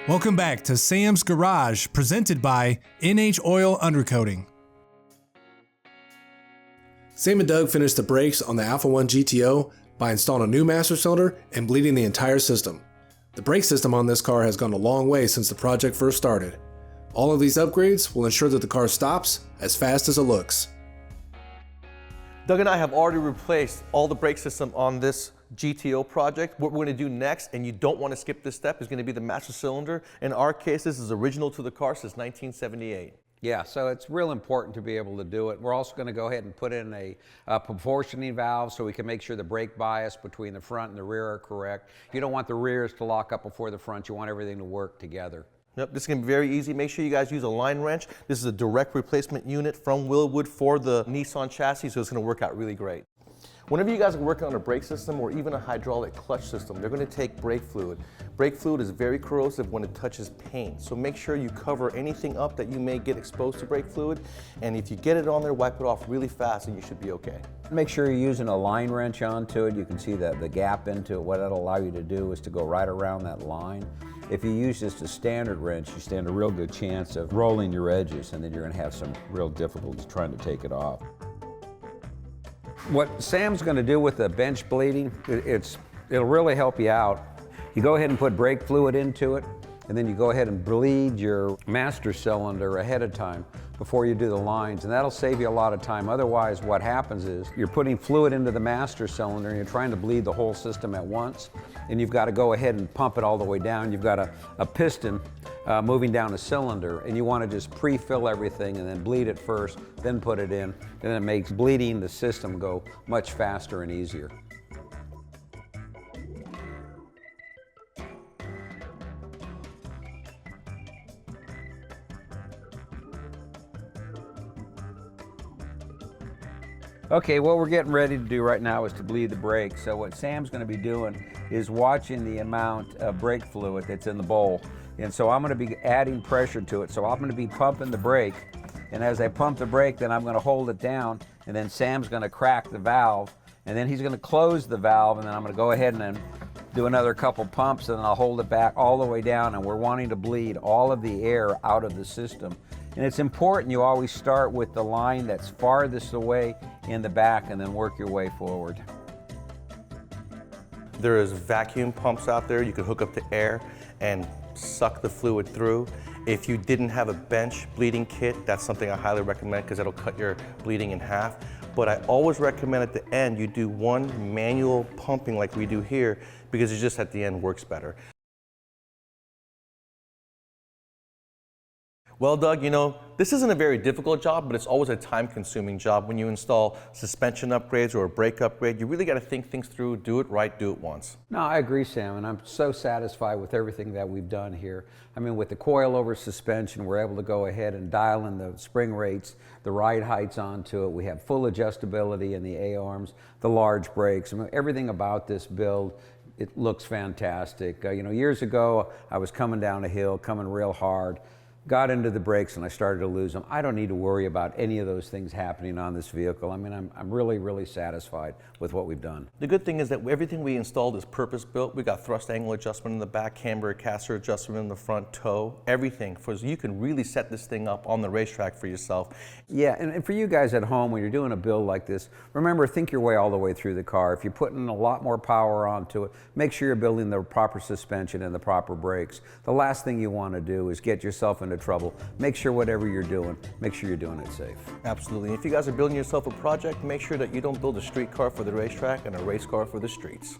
Welcome back to Sam's Garage, presented by NH Oil Undercoating. Sam and Doug finished the brakes on the Alpha 1 GTO by installing a new master cylinder and bleeding the entire system. The brake system on this car has gone a long way since the project first started. All of these upgrades will ensure that the car stops as fast as it looks. Doug and I have already replaced all the brake system on this GTO project. What we're going to do next, and you don't want to skip this step, is going to be the master cylinder. In our case, this is original to the car since 1978. Yeah, so it's real important to be able to do it. We're also going to go ahead and put in a proportioning valve so we can make sure the brake bias between the front and the rear are correct. You don't want the rears to lock up before the front. You want everything to work together. Yep, this is going to be very easy. Make sure you guys use a line wrench. This is a direct replacement unit from Willwood for the Nissan chassis, so it's going to work out really great. Whenever you guys are working on a brake system or even a hydraulic clutch system, they're going to take brake fluid. Brake fluid is very corrosive when it touches paint, so make sure you cover anything up that you may get exposed to brake fluid, and if you get it on there, wipe it off really fast and you should be okay. Make sure you're using a line wrench onto it. You can see the gap into it. What that'll allow you to do is to go right around that line. If you use just a standard wrench, you stand a real good chance of rolling your edges, and then you're going to have some real difficulties trying to take it off. What Sam's going to do with the bench bleeding, it'll really help you out. You go ahead and put brake fluid into it, and then you go ahead and bleed your master cylinder ahead of time before you do the lines, and that'll save you a lot of time. Otherwise, what happens is you're putting fluid into the master cylinder and you're trying to bleed the whole system at once, and you've got to go ahead and pump it all the way down. You've got a piston moving down a cylinder, and you want to just pre-fill everything and then bleed it first, then put it in, and it makes bleeding the system go much faster and easier. Okay, what we're getting ready to do right now is to bleed the brake. So what Sam's going to be doing is watching the amount of brake fluid that's in the bowl. And so I'm going to be adding pressure to it. So I'm going to be pumping the brake. And as I pump the brake, then I'm going to hold it down. And then Sam's going to crack the valve. And then he's going to close the valve. And then I'm going to go ahead and then do another couple pumps. And then I'll hold it back all the way down. And we're wanting to bleed all of the air out of the system. And it's important you always start with the line that's farthest away in the back and then work your way forward. There is vacuum pumps out there. You can hook up to air and suck the fluid through. If you didn't have a bench bleeding kit, that's something I highly recommend because it'll cut your bleeding in half. But I always recommend at the end you do one manual pumping like we do here because it just at the end works better. Well, Doug, you know, this isn't a very difficult job, but it's always a time-consuming job. When you install suspension upgrades or a brake upgrade, you really got to think things through, do it right, do it once. No, I agree, Sam, and I'm so satisfied with everything that we've done here. I mean, with the coil-over suspension, we're able to go ahead and dial in the spring rates, the ride heights onto it. We have full adjustability in the A-arms, the large brakes. I mean, everything about this build, it looks fantastic. You know, years ago, I was coming down a hill, coming real hard, got into the brakes and I started to lose them. I don't need to worry about any of those things happening on this vehicle. I mean, I'm really, really satisfied with what we've done. The good thing is that everything we installed is purpose-built. We got thrust angle adjustment in the back, camber, caster adjustment in the front, toe, everything. So you can really set this thing up on the racetrack for yourself. Yeah, and for you guys at home, when you're doing a build like this, remember, think your way all the way through the car. If you're putting a lot more power onto it, make sure you're building the proper suspension and the proper brakes. The last thing you want to do is get yourself into trouble. Make sure whatever you're doing, make sure you're doing it safe. Absolutely. If you guys are building yourself a project, make sure that you don't build a street car for the racetrack and a race car for the streets.